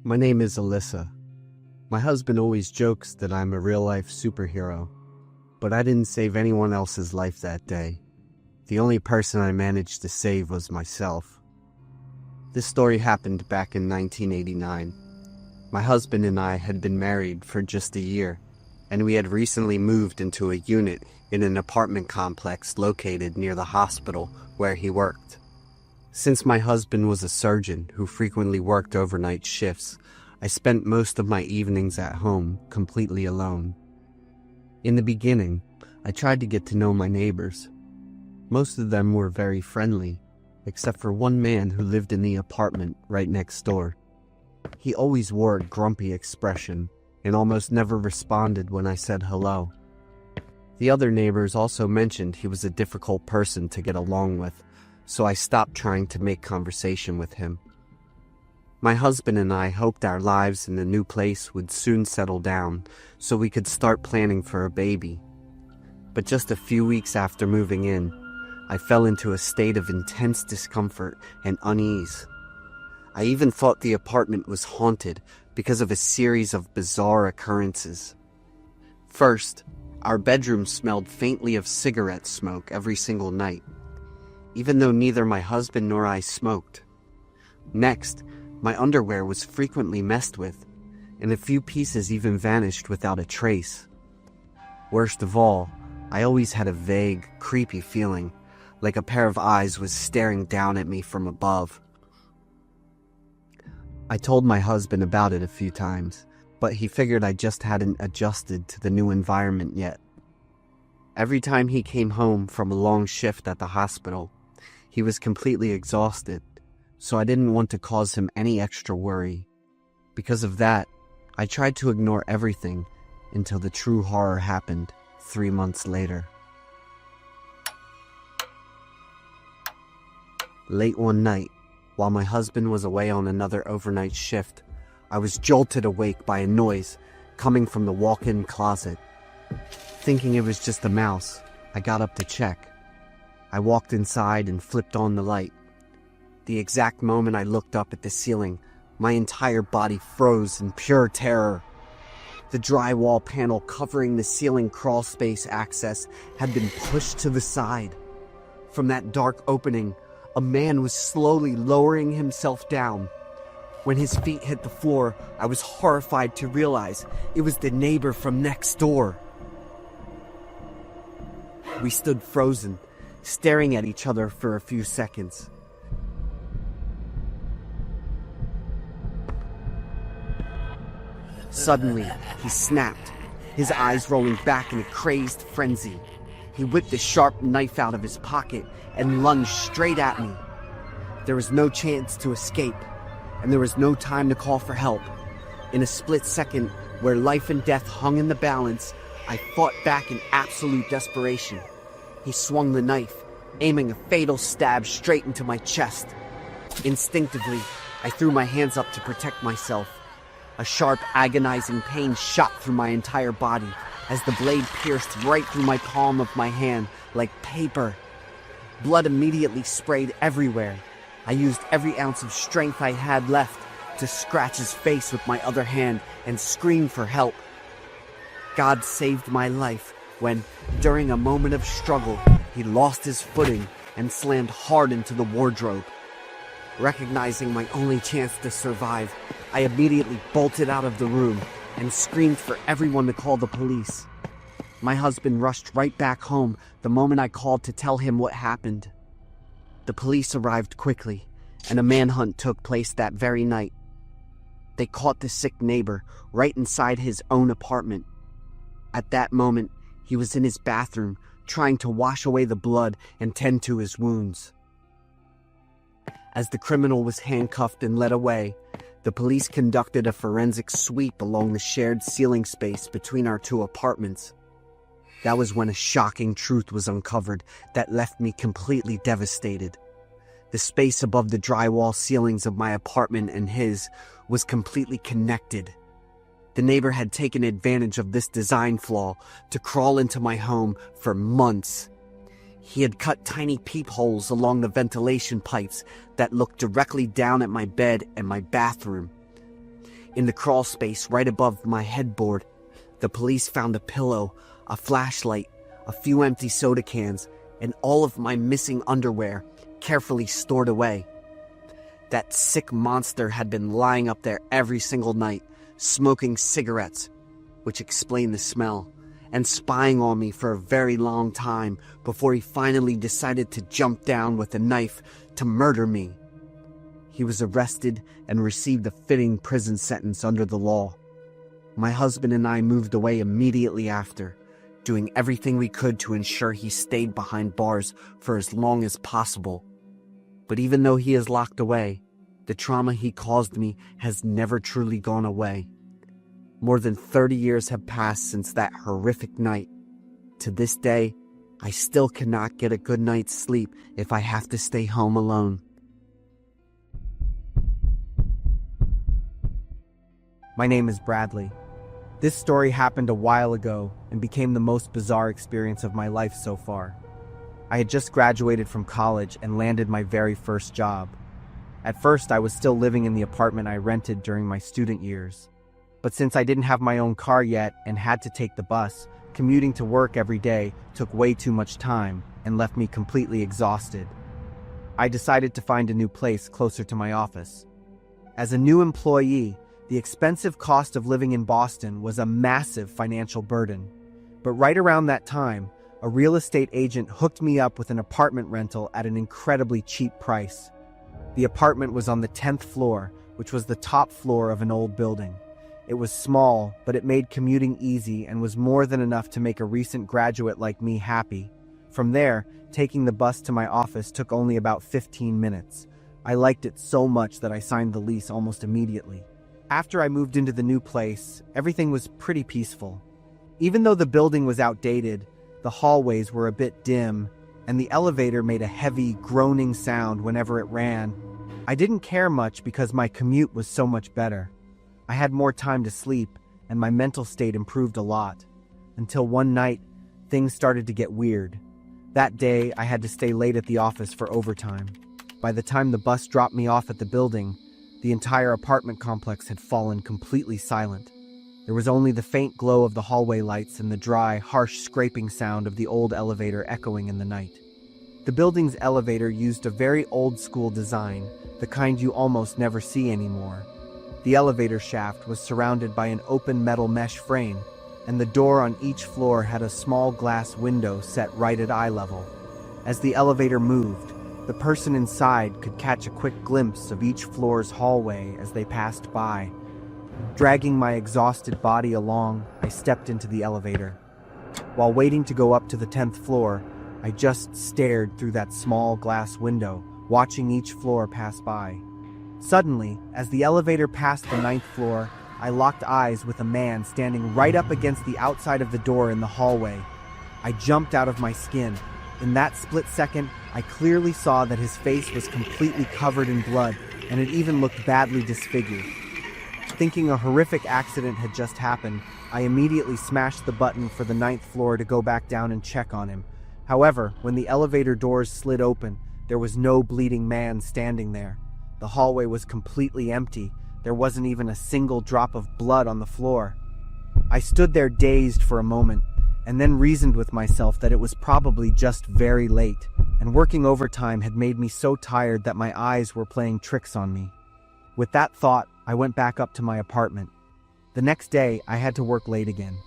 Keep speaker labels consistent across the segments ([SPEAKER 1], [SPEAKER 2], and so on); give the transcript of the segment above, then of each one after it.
[SPEAKER 1] My name is Alyssa. My husband always jokes that I'm a real-life superhero, but I didn't save anyone else's life that day. The only person I managed to save was myself. This story happened back in 1989. My husband and I had been married for just a year, and we had recently moved into a unit in an apartment complex located near the hospital where he worked. Since my husband was a surgeon who frequently worked overnight shifts, I spent most of my evenings at home completely alone. In the beginning, I tried to get to know my neighbors. Most of them were very friendly, except for one man who lived in the apartment right next door. He always wore a grumpy expression and almost never responded when I said hello. The other neighbors also mentioned he was a difficult person to get along with, so I stopped trying to make conversation with him. My husband and I hoped our lives in the new place would soon settle down so we could start planning for a baby. But just a few weeks after moving in, I fell into a state of intense discomfort and unease. I even thought the apartment was haunted because of a series of bizarre occurrences. First, our bedroom smelled faintly of cigarette smoke every single night, even though neither my husband nor I smoked. Next, my underwear was frequently messed with, and a few pieces even vanished without a trace. Worst of all, I always had a vague, creepy feeling, like a pair of eyes was staring down at me from above. I told my husband about it a few times, but he figured I just hadn't adjusted to the new environment yet. Every time he came home from a long shift at the hospital, he was completely exhausted, so I didn't want to cause him any extra worry. Because of that, I tried to ignore everything until the true horror happened 3 months later. Late one night, while my husband was away on another overnight shift, I was jolted awake by a noise coming from the walk-in closet. Thinking it was just a mouse, I got up to check. I walked inside and flipped on the light. The exact moment I looked up at the ceiling, my entire body froze in pure terror. The drywall panel covering the ceiling crawl space access had been pushed to the side. From that dark opening, a man was slowly lowering himself down. When his feet hit the floor, I was horrified to realize it was the neighbor from next door. We stood frozen, staring at each other for a few seconds. Suddenly, he snapped, his eyes rolling back in a crazed frenzy. He whipped a sharp knife out of his pocket and lunged straight at me. There was no chance to escape, and there was no time to call for help. In a split second, where life and death hung in the balance, I fought back in absolute desperation. He swung the knife, aiming a fatal stab straight into my chest. Instinctively, I threw my hands up to protect myself. A sharp, agonizing pain shot through my entire body as the blade pierced right through my palm of my hand like paper. Blood immediately sprayed everywhere. I used every ounce of strength I had left to scratch his face with my other hand and scream for help. God saved my life when, during a moment of struggle, he lost his footing and slammed hard into the wardrobe. Recognizing my only chance to survive, I immediately bolted out of the room and screamed for everyone to call the police. My husband rushed right back home the moment I called to tell him what happened. The police arrived quickly, and a manhunt took place that very night. They caught the sick neighbor right inside his own apartment. At that moment, he was in his bathroom trying to wash away the blood and tend to his wounds. As the criminal was handcuffed and led away, the police conducted a forensic sweep along the shared ceiling space between our two apartments. That was when a shocking truth was uncovered that left me completely devastated. The space above the drywall ceilings of my apartment and his was completely connected. The neighbor had taken advantage of this design flaw to crawl into my home for months. He had cut tiny peepholes along the ventilation pipes that looked directly down at my bed and my bathroom. In the crawl space right above my headboard, the police found a pillow, a flashlight, a few empty soda cans, and all of my missing underwear carefully stored away. That sick monster had been lying up there every single night, smoking cigarettes, which explained the smell, and spying on me for a very long time before he finally decided to jump down with a knife to murder me. He was arrested and received a fitting prison sentence under the law. My husband and I moved away immediately after, doing everything we could to ensure he stayed behind bars for as long as possible. But even though he is locked away, the trauma he caused me has never truly gone away. More than 30 years have passed since that horrific night. To this day, I still cannot get a good night's sleep if I have to stay home alone.
[SPEAKER 2] My name is Bradley. This story happened a while ago and became the most bizarre experience of my life so far. I had just graduated from college and landed my very first job. At first, I was still living in the apartment I rented during my student years. But since I didn't have my own car yet and had to take the bus, commuting to work every day took way too much time and left me completely exhausted. I decided to find a new place closer to my office. As a new employee, the expensive cost of living in Boston was a massive financial burden. But right around that time, a real estate agent hooked me up with an apartment rental at an incredibly cheap price. The apartment was on the 10th floor, which was the top floor of an old building. It was small, but it made commuting easy and was more than enough to make a recent graduate like me happy. From there, taking the bus to my office took only about 15 minutes. I liked it so much that I signed the lease almost immediately. After I moved into the new place, everything was pretty peaceful. Even though the building was outdated, the hallways were a bit dim, and the elevator made a heavy, groaning sound whenever it ran. I didn't care much because my commute was so much better. I had more time to sleep, and my mental state improved a lot. Until one night, things started to get weird. That day, I had to stay late at the office for overtime. By the time the bus dropped me off at the building, the entire apartment complex had fallen completely silent. There was only the faint glow of the hallway lights and the dry, harsh scraping sound of the old elevator echoing in the night. The building's elevator used a very old-school design, the kind you almost never see anymore. The elevator shaft was surrounded by an open metal mesh frame, and the door on each floor had a small glass window set right at eye level. As the elevator moved, the person inside could catch a quick glimpse of each floor's hallway as they passed by. Dragging my exhausted body along, I stepped into the elevator. While waiting to go up to the 10th floor, I just stared through that small glass window, watching each floor pass by. Suddenly, as the elevator passed the 9th floor, I locked eyes with a man standing right up against the outside of the door in the hallway. I jumped out of my skin. In that split second, I clearly saw that his face was completely covered in blood, and it even looked badly disfigured. Thinking a horrific accident had just happened, I immediately smashed the button for the 9th floor to go back down and check on him. However, when the elevator doors slid open, there was no bleeding man standing there. The hallway was completely empty. There wasn't even a single drop of blood on the floor. I stood there dazed for a moment, and then reasoned with myself that it was probably just very late, and working overtime had made me so tired that my eyes were playing tricks on me. With that thought, I went back up to my apartment. The next day, I had to work late again.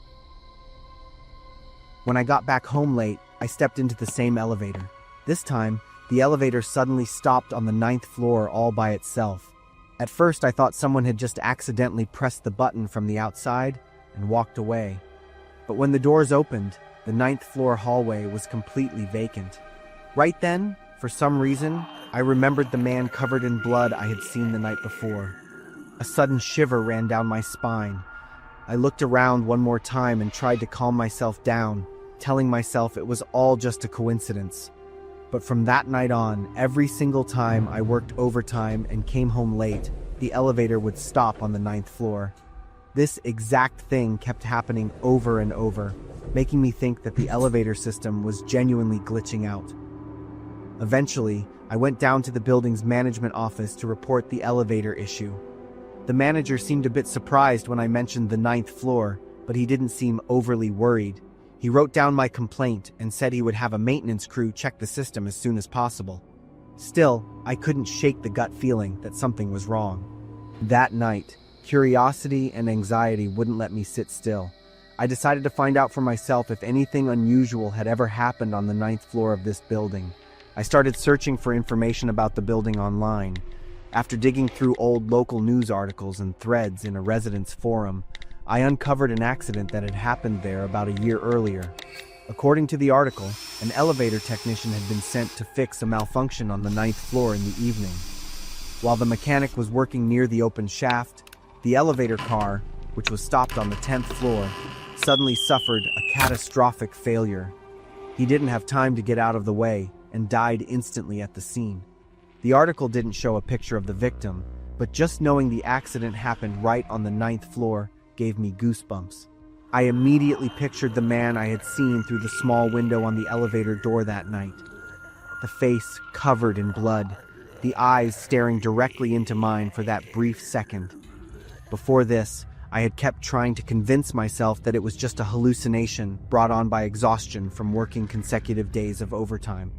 [SPEAKER 2] When I got back home late, I stepped into the same elevator. This time, the elevator suddenly stopped on the 9th floor all by itself. At first, I thought someone had just accidentally pressed the button from the outside and walked away. But when the doors opened, the 9th floor hallway was completely vacant. Right then, for some reason, I remembered the man covered in blood I had seen the night before. A sudden shiver ran down my spine. I looked around one more time and tried to calm myself down, telling myself it was all just a coincidence. But from that night on, every single time I worked overtime and came home late, the elevator would stop on the 9th floor. This exact thing kept happening over and over, making me think that the elevator system was genuinely glitching out. Eventually, I went down to the building's management office to report the elevator issue. The manager seemed a bit surprised when I mentioned the 9th floor, but he didn't seem overly worried. He wrote down my complaint and said he would have a maintenance crew check the system as soon as possible. Still, I couldn't shake the gut feeling that something was wrong. That night, curiosity and anxiety wouldn't let me sit still. I decided to find out for myself if anything unusual had ever happened on the 9th floor of this building. I started searching for information about the building online. After digging through old local news articles and threads in a residents' forum, I uncovered an accident that had happened there about a year earlier. According to the article, an elevator technician had been sent to fix a malfunction on the 9th floor in the evening. While the mechanic was working near the open shaft, the elevator car, which was stopped on the 10th floor, suddenly suffered a catastrophic failure. He didn't have time to get out of the way and died instantly at the scene. The article didn't show a picture of the victim, but just knowing the accident happened right on the 9th floor gave me goosebumps. I immediately pictured the man I had seen through the small window on the elevator door that night. The face covered in blood, the eyes staring directly into mine for that brief second. Before this, I had kept trying to convince myself that it was just a hallucination brought on by exhaustion from working consecutive days of overtime.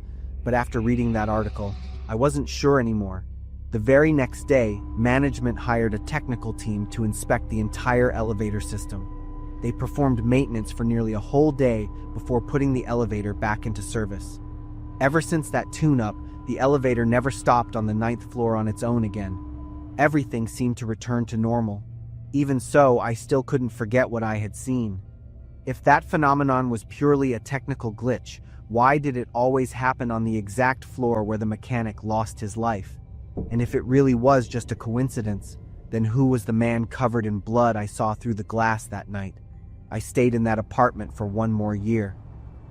[SPEAKER 2] But after reading that article, I wasn't sure anymore. The very next day, management hired a technical team to inspect the entire elevator system. They performed maintenance for nearly a whole day before putting the elevator back into service. Ever since that tune-up, the elevator never stopped on the 9th floor on its own again. Everything seemed to return to normal. Even so, I still couldn't forget what I had seen. If that phenomenon was purely a technical glitch, why did it always happen on the exact floor where the mechanic lost his life? And if it really was just a coincidence, then who was the man covered in blood I saw through the glass that night? I stayed in that apartment for 1 more year.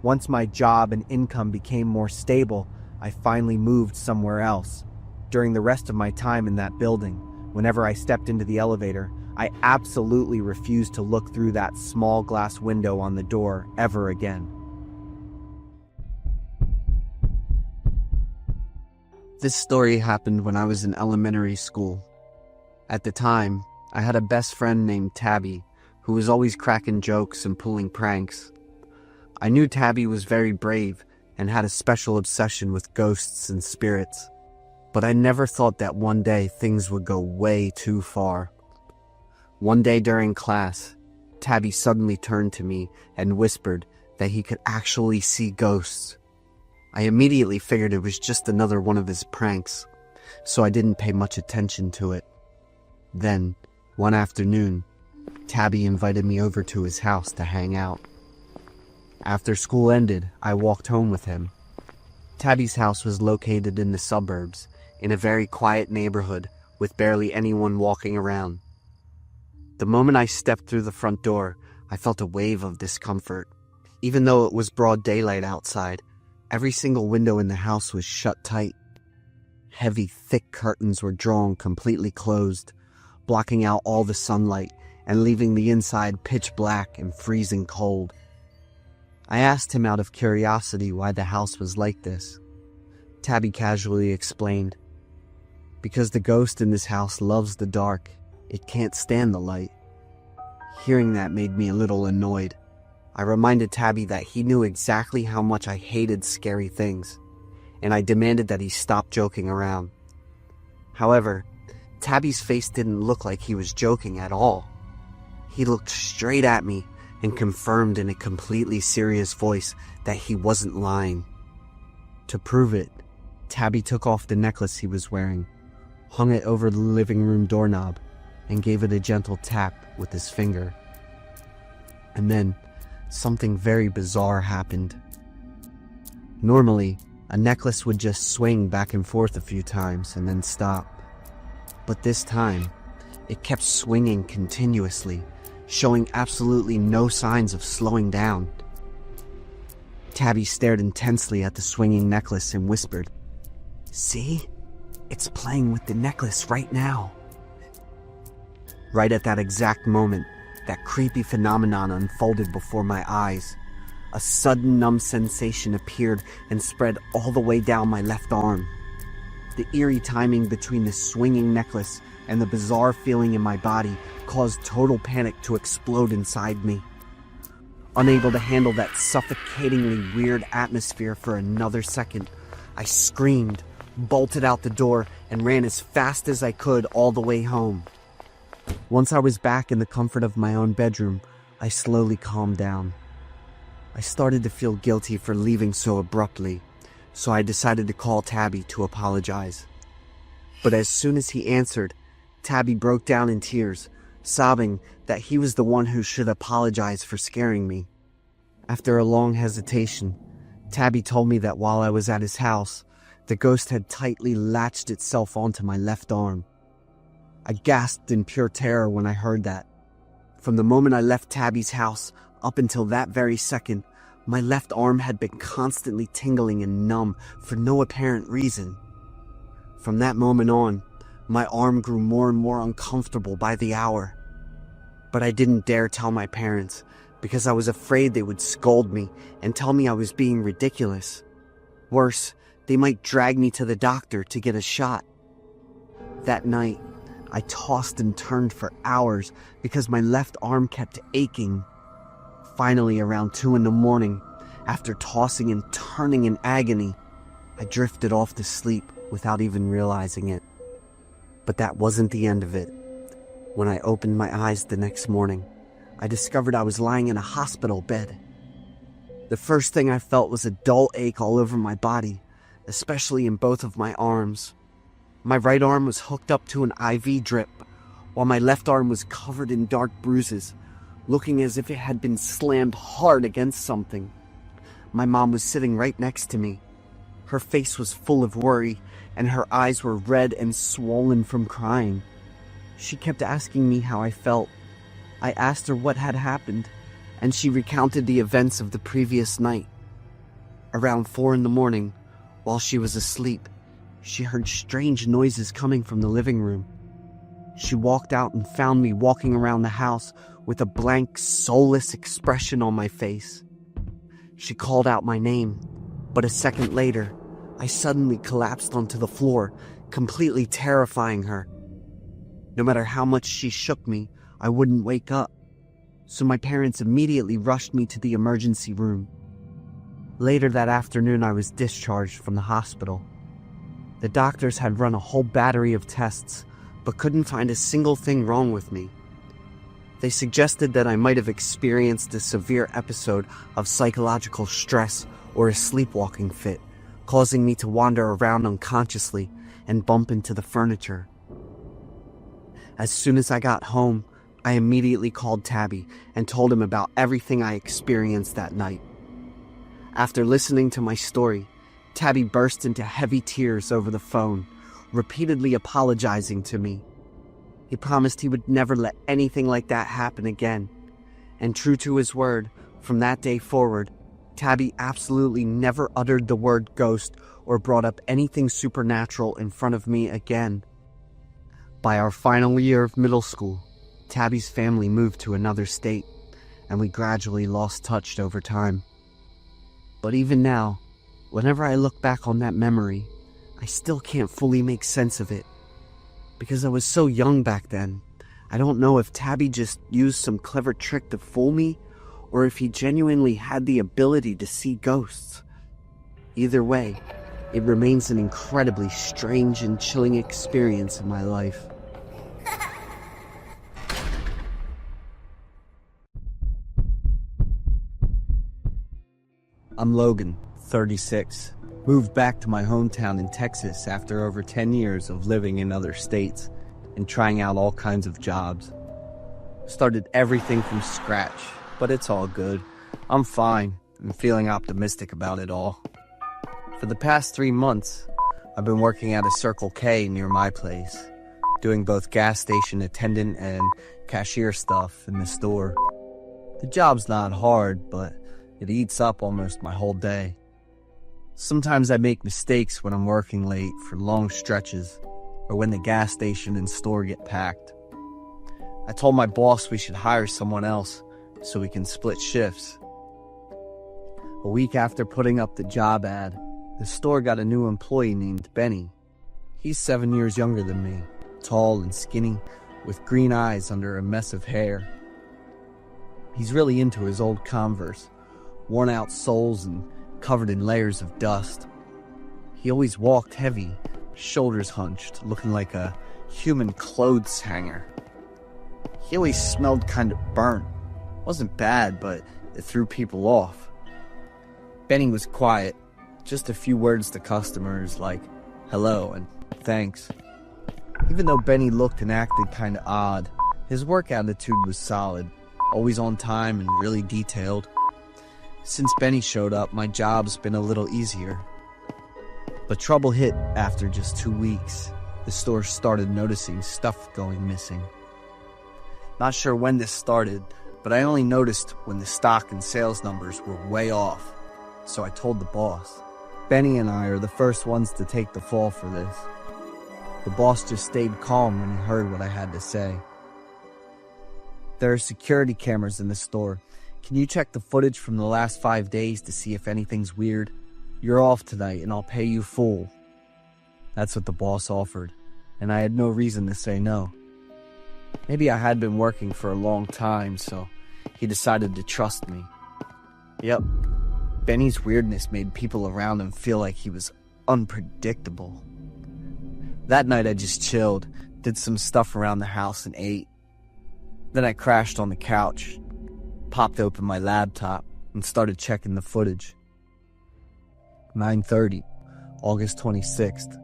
[SPEAKER 2] Once my job and income became more stable, I finally moved somewhere else. During the rest of my time in that building, whenever I stepped into the elevator, I absolutely refused to look through that small glass window on the door ever again.
[SPEAKER 1] This story happened when I was in elementary school. At the time, I had a best friend named Tabby, who was always cracking jokes and pulling pranks. I knew Tabby was very brave and had a special obsession with ghosts and spirits, but I never thought that one day things would go way too far. One day during class, Tabby suddenly turned to me and whispered that he could actually see ghosts. I immediately figured it was just another one of his pranks, so I didn't pay much attention to it. Then, one afternoon, Tabby invited me over to his house to hang out. After school ended, I walked home with him. Tabby's house was located in the suburbs, in a very quiet neighborhood with barely anyone walking around. The moment I stepped through the front door, I felt a wave of discomfort. Even though it was broad daylight outside, every single window in the house was shut tight. Heavy, thick curtains were drawn completely closed, blocking out all the sunlight and leaving the inside pitch black and freezing cold. I asked him out of curiosity why the house was like this. Tabby casually explained, "Because the ghost in this house loves the dark. It can't stand the light." Hearing that made me a little annoyed. I reminded Tabby that he knew exactly how much I hated scary things, and I demanded that he stop joking around. However, Tabby's face didn't look like he was joking at all. He looked straight at me and confirmed in a completely serious voice that he wasn't lying. To prove it, Tabby took off the necklace he was wearing, hung it over the living room doorknob, and gave it a gentle tap with his finger. And then, something very bizarre happened. Normally, a necklace would just swing back and forth a few times and then stop. But this time, it kept swinging continuously, showing absolutely no signs of slowing down. Tabby stared intensely at the swinging necklace and whispered, "See? It's playing with the necklace right now." Right at that exact moment, that creepy phenomenon unfolded before my eyes. A sudden numb sensation appeared and spread all the way down my left arm. The eerie timing between the swinging necklace and the bizarre feeling in my body caused total panic to explode inside me. Unable to handle that suffocatingly weird atmosphere for another second, I screamed, bolted out the door, and ran as fast as I could all the way home. Once I was back in the comfort of my own bedroom, I slowly calmed down. I started to feel guilty for leaving so abruptly, so I decided to call Tabby to apologize. But as soon as he answered, Tabby broke down in tears, sobbing that he was the one who should apologize for scaring me. After a long hesitation, Tabby told me that while I was at his house, the ghost had tightly latched itself onto my left arm. I gasped in pure terror when I heard that. From the moment I left Tabby's house up until that very second, my left arm had been constantly tingling and numb for no apparent reason. From that moment on, my arm grew more and more uncomfortable by the hour. But I didn't dare tell my parents because I was afraid they would scold me and tell me I was being ridiculous. Worse, they might drag me to the doctor to get a shot. That night, I tossed and turned for hours because my left arm kept aching. Finally, around 2 a.m, after tossing and turning in agony, I drifted off to sleep without even realizing it. But that wasn't the end of it. When I opened my eyes the next morning, I discovered I was lying in a hospital bed. The first thing I felt was a dull ache all over my body, especially in both of my arms. My right arm was hooked up to an IV drip, while my left arm was covered in dark bruises, looking as if it had been slammed hard against something. My mom was sitting right next to me. Her face was full of worry, and her eyes were red and swollen from crying. She kept asking me how I felt. I asked her what had happened, and she recounted the events of the previous night. Around 4 a.m, while she was asleep, she heard strange noises coming from the living room. She walked out and found me walking around the house with a blank, soulless expression on my face. She called out my name, but a second later, I suddenly collapsed onto the floor, completely terrifying her. No matter how much she shook me, I wouldn't wake up, so my parents immediately rushed me to the emergency room. Later that afternoon, I was discharged from the hospital. The doctors had run a whole battery of tests, but couldn't find a single thing wrong with me. They suggested that I might have experienced a severe episode of psychological stress or a sleepwalking fit, causing me to wander around unconsciously and bump into the furniture. As soon as I got home, I immediately called Tabby and told him about everything I experienced that night. After listening to my story, Tabby burst into heavy tears over the phone, repeatedly apologizing to me. He promised he would never let anything like that happen again. And true to his word, from that day forward, Tabby absolutely never uttered the word ghost or brought up anything supernatural in front of me again. By our final year of middle school, Tabby's family moved to another state, and we gradually lost touch over time. But even now, whenever I look back on that memory, I still can't fully make sense of it. Because I was so young back then, I don't know if Tabby just used some clever trick to fool me, or if he genuinely had the ability to see ghosts. Either way, it remains an incredibly strange and chilling experience in my life. I'm Logan, 36. Moved back to my hometown in Texas after over 10 years of living in other states and trying out all kinds of jobs. Started everything from scratch, but it's all good. I'm fine and feeling optimistic about it all. For the past 3 months, I've been working at a Circle K near my place, doing both gas station attendant and cashier stuff in the store. The job's not hard, but it eats up almost my whole day. Sometimes I make mistakes when I'm working late for long stretches, or when the gas station and store get packed. I told my boss we should hire someone else so we can split shifts. A week after putting up the job ad, the store got a new employee named Benny.
[SPEAKER 2] He's 7 years younger than me, tall and skinny, with green eyes under a mess of hair. He's really into his old Converse, worn out soles and covered in layers of dust. He always walked heavy, shoulders hunched, looking like a human clothes hanger. He always smelled kind of burnt. Wasn't bad, but it threw people off. Benny was quiet, just a few words to customers like hello and thanks. Even though Benny looked and acted kind of odd, his work attitude was solid, always on time and really detailed. Since Benny showed up, my job's been a little easier. But trouble hit after just 2 weeks. The store started noticing stuff going missing. Not sure when this started, but I only noticed when the stock and sales numbers were way off. So I told the boss. Benny and I are the first ones to take the fall for this. The boss just stayed calm when he heard what I had to say. There are security cameras in the store. Can you check the footage from the last 5 days to see if anything's weird? You're off tonight and I'll pay you full. That's what the boss offered, and I had no reason to say no. Maybe I had been working for a long time, so he decided to trust me. Yep, Benny's weirdness made people around him feel like he was unpredictable. That night I just chilled, did some stuff around the house and ate. Then I crashed on the couch, popped open my laptop, and started checking the footage. 9:30, August 26th.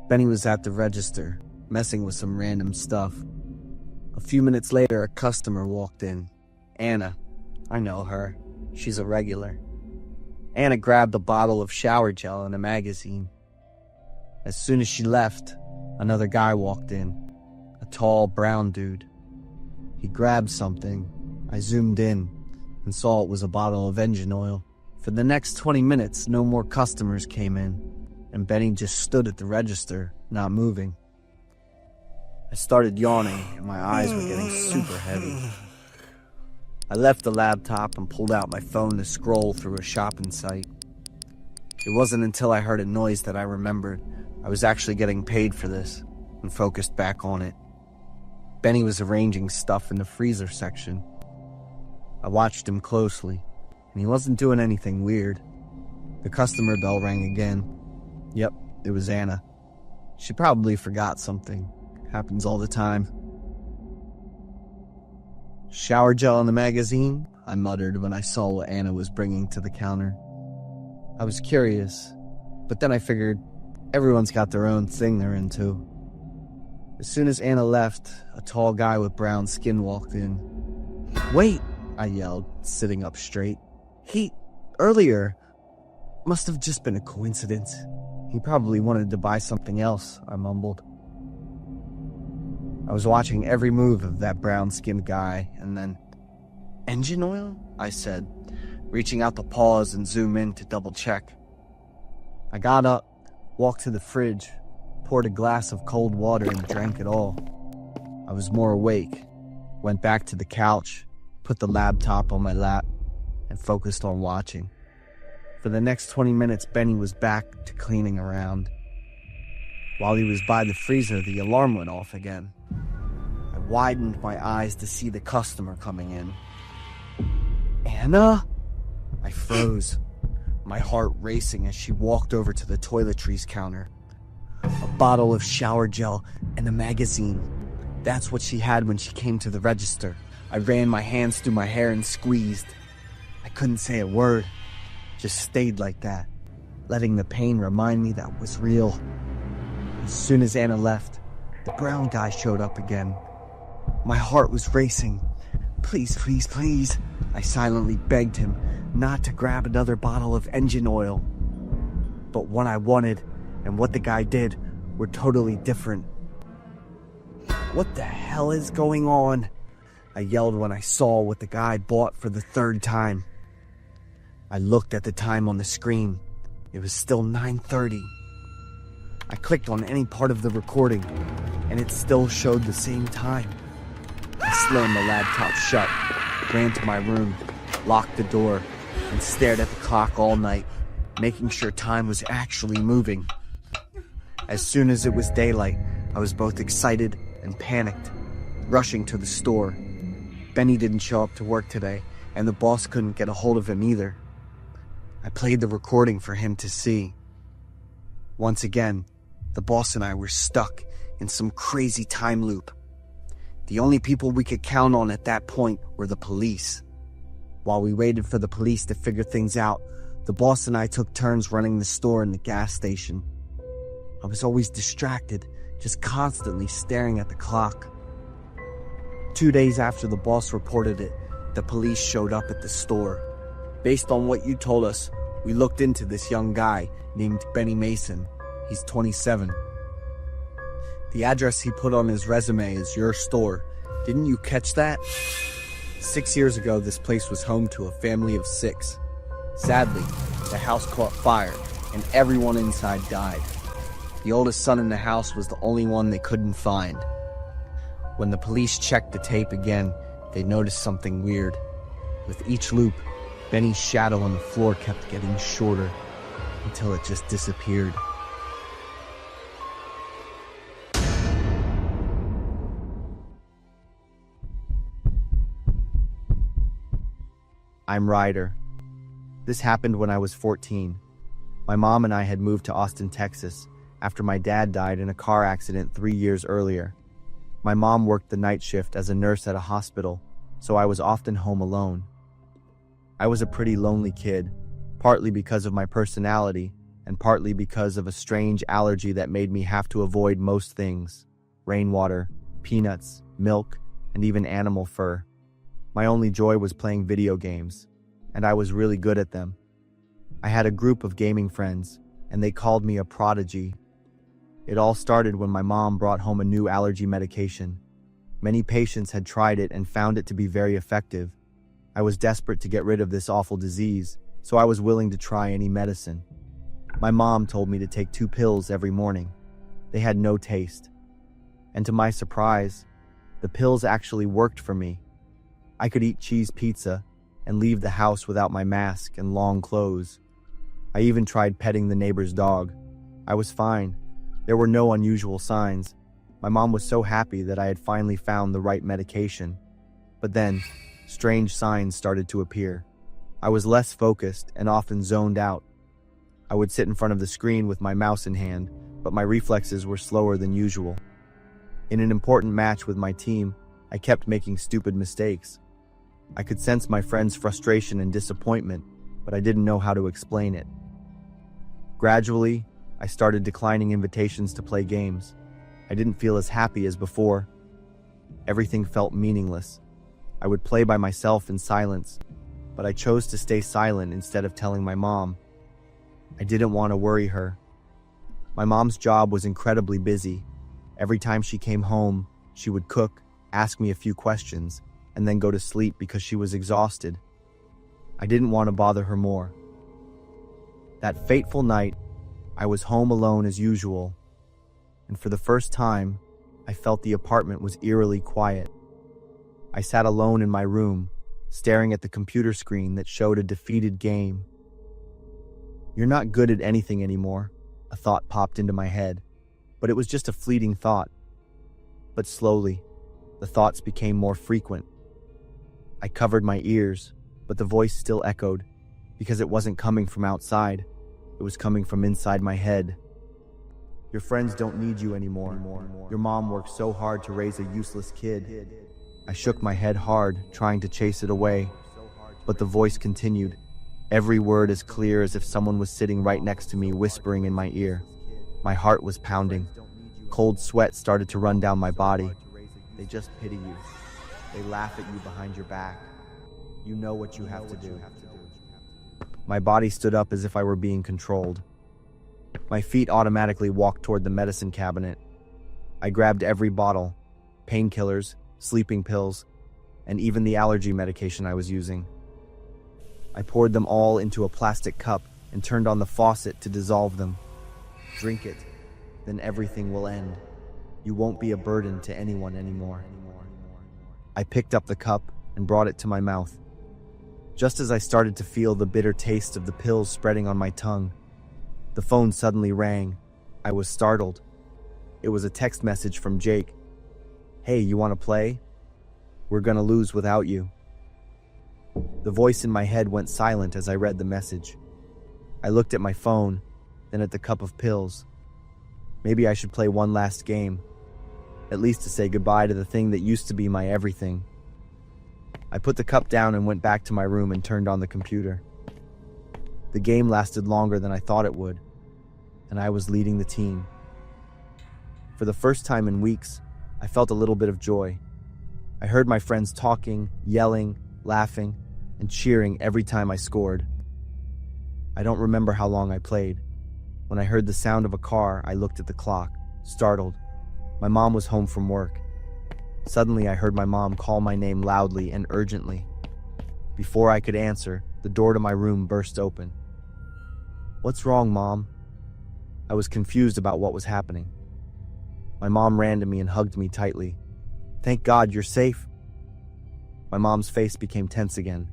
[SPEAKER 2] Benny was at the register, messing with some random stuff. A few minutes later, a customer walked in. Anna. I know her. She's a regular. Anna grabbed a bottle of shower gel and a magazine. As soon as she left, another guy walked in. A tall, brown dude. He grabbed something. I zoomed in and saw it was a bottle of engine oil. For the next 20 minutes, no more customers came in, and Benny just stood at the register, not moving. I started yawning, and my eyes were getting super heavy. I left the laptop and pulled out my phone to scroll through a shopping site. It wasn't until I heard a noise that I remembered I was actually getting paid for this, and focused back on it. Benny was arranging stuff in the freezer section. I watched him closely, and he wasn't doing anything weird. The customer bell rang again. Yep, it was Anna. She probably forgot something. Happens all the time. Shower gel in the magazine? I muttered when I saw what Anna was bringing to the counter. I was curious, but then I figured everyone's got their own thing they're into. As soon as Anna left, a tall guy with brown skin walked in. Wait, I yelled, sitting up straight. Earlier, must have just been a coincidence. He probably wanted to buy something else, I mumbled. I was watching every move of that brown-skinned guy, and then... Engine oil? I said, reaching out to pause and zoom in to double-check. I got up, walked to the fridge, poured a glass of cold water and drank it all. I was more awake, went back to the couch, put the laptop on my lap, and focused on watching. For the next 20 minutes, Benny was back to cleaning around. While he was by the freezer, the alarm went off again. I widened my eyes to see the customer coming in. Anna? I froze, my heart racing as she walked over to the toiletries counter. A bottle of shower gel and a magazine. That's what she had when she came to the register. I ran my hands through my hair and squeezed. I couldn't say a word, just stayed like that, letting the pain remind me that was real. As soon as Anna left, the brown guy showed up again. My heart was racing. Please, please, please, I silently begged him not to grab another bottle of engine oil. But what I wanted and what the guy did were totally different. What the hell is going on? I yelled when I saw what the guy bought for the third time. I looked at the time on the screen. It was still 9:30. I clicked on any part of the recording, and it still showed the same time. I slammed the laptop shut, ran to my room, locked the door, and stared at the clock all night, making sure time was actually moving.
[SPEAKER 1] As soon as it was daylight, I was both excited and panicked, rushing to the store. Benny didn't show up to work today, and the boss couldn't get a hold of him either. I played the recording for him to see. Once again, the boss and I were stuck in some crazy time loop. The only people we could count on at that point were the police. While we waited for the police to figure things out, the boss and I took turns running the store and the gas station. I was always distracted, just constantly staring at the clock. 2 days after the boss reported it, the police showed up at the store. Based on what you told us, we looked into this young guy named Benny Mason. He's 27. The address he put on his resume is your store. Didn't you catch that? 6 years ago, this place was home to a family of 6. Sadly, the house caught fire and everyone inside died. The oldest son in the house was the only one they couldn't find. When the police checked the tape again, they noticed something weird. With each loop, Benny's shadow on the floor kept getting shorter until it just disappeared.
[SPEAKER 2] I'm Ryder. This happened when I was 14. My mom and I had moved to Austin, Texas, after my dad died in a car accident 3 years earlier. My mom worked the night shift as a nurse at a hospital, so I was often home alone. I was a pretty lonely kid, partly because of my personality and partly because of a strange allergy that made me have to avoid most things: rainwater, peanuts, milk, and even animal fur. My only joy was playing video games, and I was really good at them. I had a group of gaming friends, and they called me a prodigy. It all started when my mom brought home a new allergy medication. Many patients had tried it and found it to be very effective. I was desperate to get rid of this awful disease, so I was willing to try any medicine. My mom told me to take 2 pills every morning. They had no taste. And to my surprise, the pills actually worked for me. I could eat cheese pizza and leave the house without my mask and long clothes. I even tried petting the neighbor's dog. I was fine. There were no unusual signs. My mom was so happy that I had finally found the right medication. But then, strange signs started to appear. I was less focused and often zoned out. I would sit in front of the screen with my mouse in hand, but my reflexes were slower than usual. In an important match with my team, I kept making stupid mistakes. I could sense my friends' frustration and disappointment, but I didn't know how to explain it. Gradually, I started declining invitations to play games. I didn't feel as happy as before. Everything felt meaningless. I would play by myself in silence, but I chose to stay silent instead of telling my mom. I didn't want to worry her. My mom's job was incredibly busy. Every time she came home, she would cook, ask me a few questions, and then go to sleep because she was exhausted. I didn't want to bother her more. That fateful night, I was home alone as usual, and for the first time, I felt the apartment was eerily quiet. I sat alone in my room, staring at the computer screen that showed a defeated game. "You're not good at anything anymore," a thought popped into my head, but it was just a fleeting thought. But slowly, the thoughts became more frequent. I covered my ears, but the voice still echoed, because it wasn't coming from outside. It was coming from inside my head. "Your friends don't need you anymore. Your mom worked so hard to raise a useless kid." I shook my head hard, trying to chase it away, but the voice continued, every word as clear as if someone was sitting right next to me, whispering in my ear. My heart was pounding. Cold sweat started to run down my body. "They just pity you. They laugh at you behind your back. You know what you have to do." My body stood up as if I were being controlled. My feet automatically walked toward the medicine cabinet. I grabbed every bottle, painkillers, sleeping pills, and even the allergy medication I was using. I poured them all into a plastic cup and turned on the faucet to dissolve them. "Drink it, then everything will end. You won't be a burden to anyone anymore." I picked up the cup and brought it to my mouth. Just as I started to feel the bitter taste of the pills spreading on my tongue, the phone suddenly rang. I was startled. It was a text message from Jake. "Hey, you want to play? We're gonna lose without you." The voice in my head went silent as I read the message. I looked at my phone, then at the cup of pills. Maybe I should play one last game, at least to say goodbye to the thing that used to be my everything. I put the cup down and went back to my room and turned on the computer. The game lasted longer than I thought it would, and I was leading the team. For the first time in weeks, I felt a little bit of joy. I heard my friends talking, yelling, laughing, and cheering every time I scored. I don't remember how long I played. When I heard the sound of a car, I looked at the clock, startled. My mom was home from work. Suddenly, I heard my mom call my name loudly and urgently. Before I could answer, the door to my room burst open. "What's wrong, Mom?" I was confused about what was happening. My mom ran to me and hugged me tightly. "Thank God you're safe." My mom's face became tense again.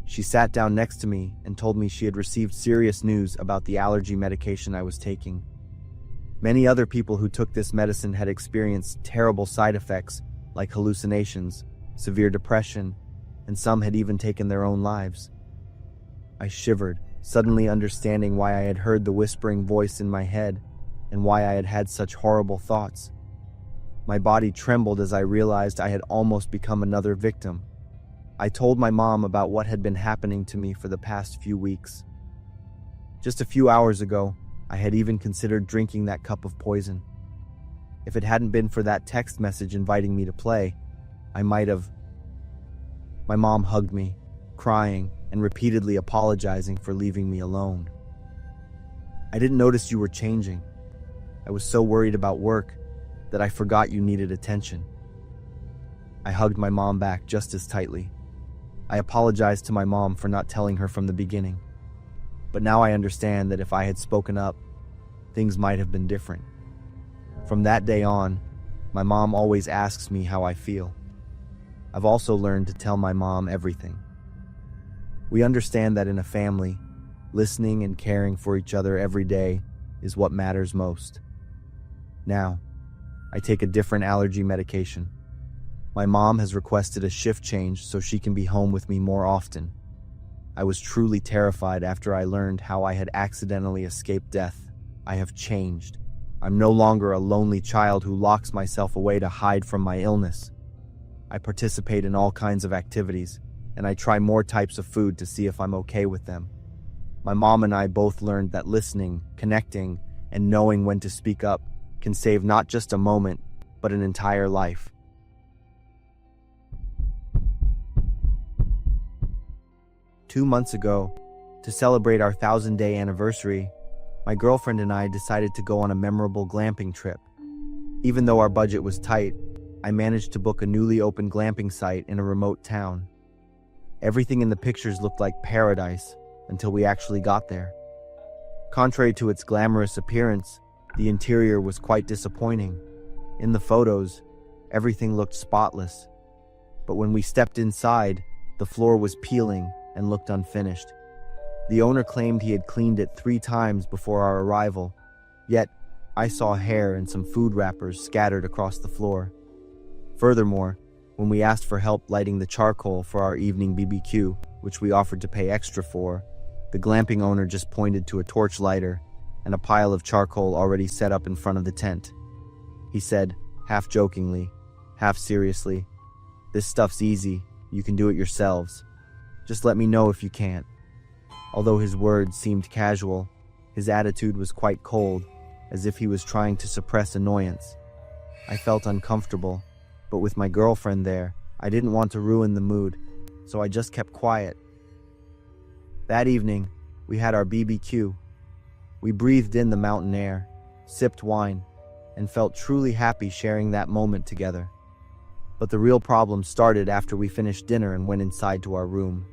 [SPEAKER 2] She sat down next to me and told me she had received serious news about the allergy medication I was taking. Many other people who took this medicine had experienced terrible side effects like hallucinations, severe depression, and some had even taken their own lives. I shivered, suddenly understanding why I had heard the whispering voice in my head and why I had had such horrible thoughts. My body trembled as I realized I had almost become another victim. I told my mom about what had been happening to me for the past few weeks. Just a few hours ago, I had even considered drinking that cup of poison. If it hadn't been for that text message inviting me to play, I might have. My mom hugged me, crying and repeatedly apologizing for leaving me alone. "I didn't notice you were changing. I was so worried about work that I forgot you needed attention." I hugged my mom back just as tightly. I apologized to my mom for not telling her from the beginning. But now I understand that if I had spoken up, things might have been different. From that day on, my mom always asks me how I feel. I've also learned to tell my mom everything. We understand that in a family, listening and caring for each other every day is what matters most. Now, I take a different allergy medication. My mom has requested a shift change so she can be home with me more often. I was truly terrified after I learned how I had accidentally escaped death. I have changed. I'm no longer a lonely child who locks myself away to hide from my illness. I participate in all kinds of activities, and I try more types of food to see if I'm okay with them. My mom and I both learned that listening, connecting, and knowing when to speak up can save not just a moment, but an entire life. Two months ago, to celebrate our 1,000-day anniversary, my girlfriend and I decided to go on a memorable glamping trip. Even though our budget was tight, I managed to book a newly opened glamping site in a remote town. Everything in the pictures looked like paradise until we actually got there. Contrary to its glamorous appearance, the interior was quite disappointing. In the photos, everything looked spotless. But when we stepped inside, the floor was peeling and looked unfinished. The owner claimed he had cleaned it 3 times before our arrival, yet I saw hair and some food wrappers scattered across the floor. Furthermore, when we asked for help lighting the charcoal for our evening BBQ, which we offered to pay extra for, the glamping owner just pointed to a torch lighter and a pile of charcoal already set up in front of the tent. He said, half jokingly, half seriously, "This stuff's easy, you can do it yourselves. Just let me know if you can't." Although his words seemed casual, his attitude was quite cold, as if he was trying to suppress annoyance. I felt uncomfortable, but with my girlfriend there, I didn't want to ruin the mood, so I just kept quiet. That evening, we had our BBQ. We breathed in the mountain air, sipped wine, and felt truly happy sharing that moment together. But the real problem started after we finished dinner and went inside to our room.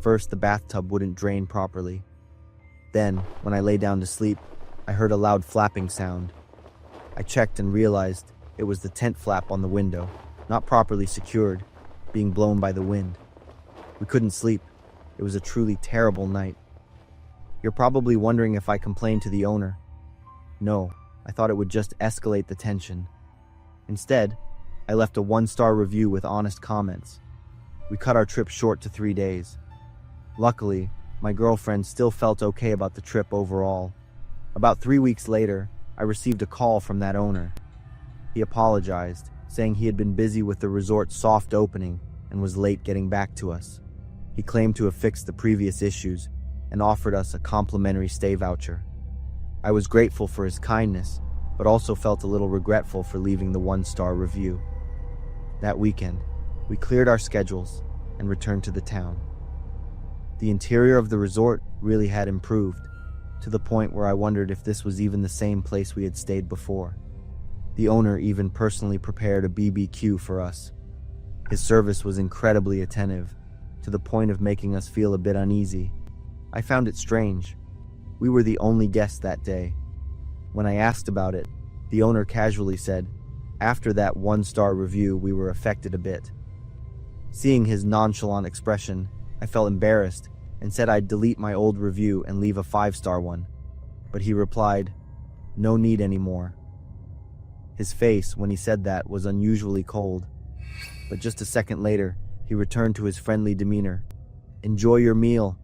[SPEAKER 2] First, the bathtub wouldn't drain properly. Then, when I lay down to sleep, I heard a loud flapping sound. I checked and realized it was the tent flap on the window, not properly secured, being blown by the wind. We couldn't sleep. It was a truly terrible night. You're probably wondering if I complained to the owner. No, I thought it would just escalate the tension. Instead, I left a 1-star review with honest comments. We cut our trip short to 3 days. Luckily, my girlfriend still felt okay about the trip overall. About 3 weeks later, I received a call from that owner. He apologized, saying he had been busy with the resort's soft opening and was late getting back to us. He claimed to have fixed the previous issues and offered us a complimentary stay voucher. I was grateful for his kindness, but also felt a little regretful for leaving the 1-star review. That weekend, we cleared our schedules and returned to the town. The interior of the resort really had improved, to the point where I wondered if this was even the same place we had stayed before. The owner even personally prepared a BBQ for us. His service was incredibly attentive, to the point of making us feel a bit uneasy. I found it strange. We were the only guests that day. When I asked about it, the owner casually said, "After that 1-star review, we were affected a bit." Seeing his nonchalant expression, I felt embarrassed and said I'd delete my old review and leave a 5-star one. But he replied, "No need anymore." His face, when he said that, was unusually cold. But just a second later, he returned to his friendly demeanor. "Enjoy your meal."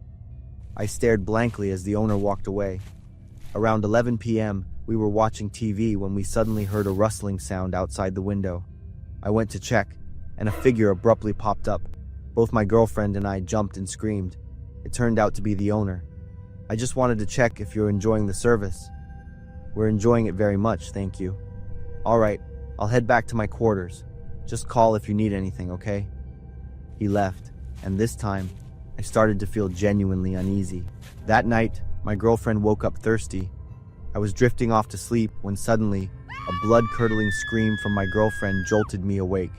[SPEAKER 2] I stared blankly as the owner walked away. Around 11 p.m., we were watching TV when we suddenly heard a rustling sound outside the window. I went to check, and a figure abruptly popped up. Both my girlfriend and I jumped and screamed. It turned out to be the owner. "I just wanted to check if you're enjoying the service." "We're enjoying it very much, thank you." "All right, I'll head back to my quarters. Just call if you need anything, okay?" He left, and this time, I started to feel genuinely uneasy. That night, my girlfriend woke up thirsty. I was drifting off to sleep when suddenly, a blood-curdling scream from my girlfriend jolted me awake.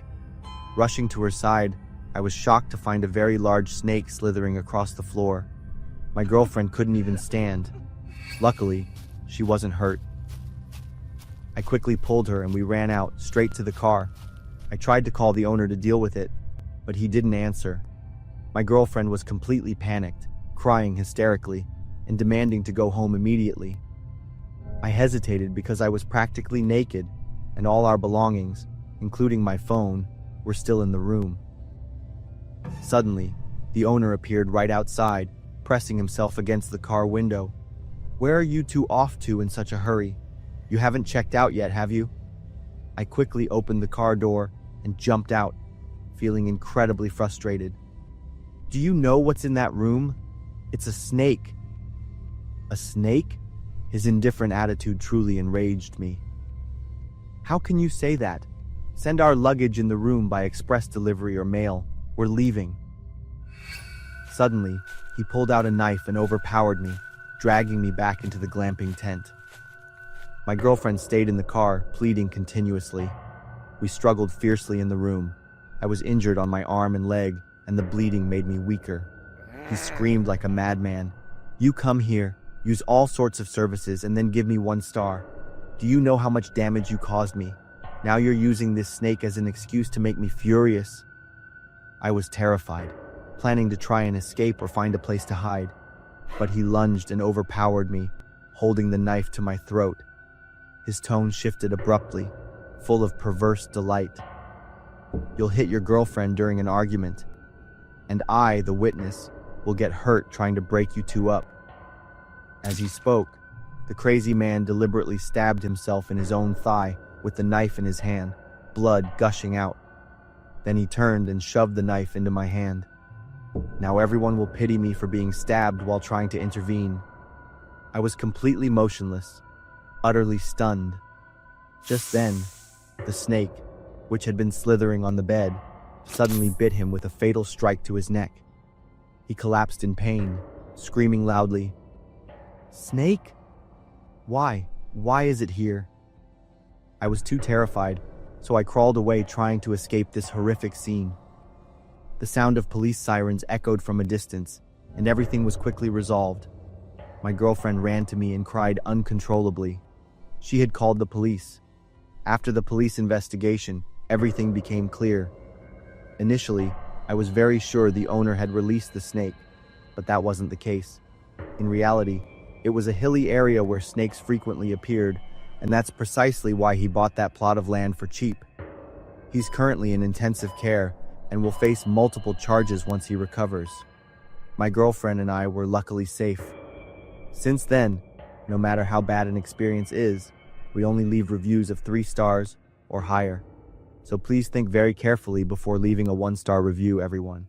[SPEAKER 2] Rushing to her side, I was shocked to find a very large snake slithering across the floor. My girlfriend couldn't even stand. Luckily, she wasn't hurt. I quickly pulled her and we ran out, straight to the car. I tried to call the owner to deal with it, but he didn't answer. My girlfriend was completely panicked, crying hysterically, and demanding to go home immediately. I hesitated because I was practically naked, and all our belongings, including my phone, were still in the room. Suddenly, the owner appeared right outside, pressing himself against the car window. "Where are you two off to in such a hurry? You haven't checked out yet, have you?" I quickly opened the car door and jumped out, feeling incredibly frustrated. "Do you know what's in that room? It's a snake." "A snake?" His indifferent attitude truly enraged me. "How can you say that? Send our luggage in the room by express delivery or mail. We're leaving." Suddenly, he pulled out a knife and overpowered me, dragging me back into the glamping tent. My girlfriend stayed in the car, pleading continuously. We struggled fiercely in the room. I was injured on my arm and leg, and the bleeding made me weaker. He screamed like a madman. "You come here, use all sorts of services, and then give me 1 star. Do you know how much damage you caused me? Now you're using this snake as an excuse to make me furious." I was terrified, planning to try and escape or find a place to hide. But he lunged and overpowered me, holding the knife to my throat. His tone shifted abruptly, full of perverse delight. "You'll hit your girlfriend during an argument, and I, the witness, will get hurt trying to break you two up." As he spoke, the crazy man deliberately stabbed himself in his own thigh with the knife in his hand, blood gushing out. Then he turned and shoved the knife into my hand. Now everyone will pity me for being stabbed while trying to intervene. I was completely motionless, utterly stunned. Just then, the snake, which had been slithering on the bed, suddenly bit him with a fatal strike to his neck. He collapsed in pain, screaming loudly, "Snake? Why? Why is it here?" I was too terrified, so I crawled away trying to escape this horrific scene. The sound of police sirens echoed from a distance, and everything was quickly resolved. My girlfriend ran to me and cried uncontrollably. She had called the police. After the police investigation, everything became clear. Initially, I was very sure the owner had released the snake, but that wasn't the case. In reality, it was a hilly area where snakes frequently appeared, and that's precisely why he bought that plot of land for cheap. He's currently in intensive care and will face multiple charges once he recovers. My girlfriend and I were luckily safe. Since then, no matter how bad an experience is, we only leave reviews of 3 stars or higher. So please think very carefully before leaving a 1-star review, everyone.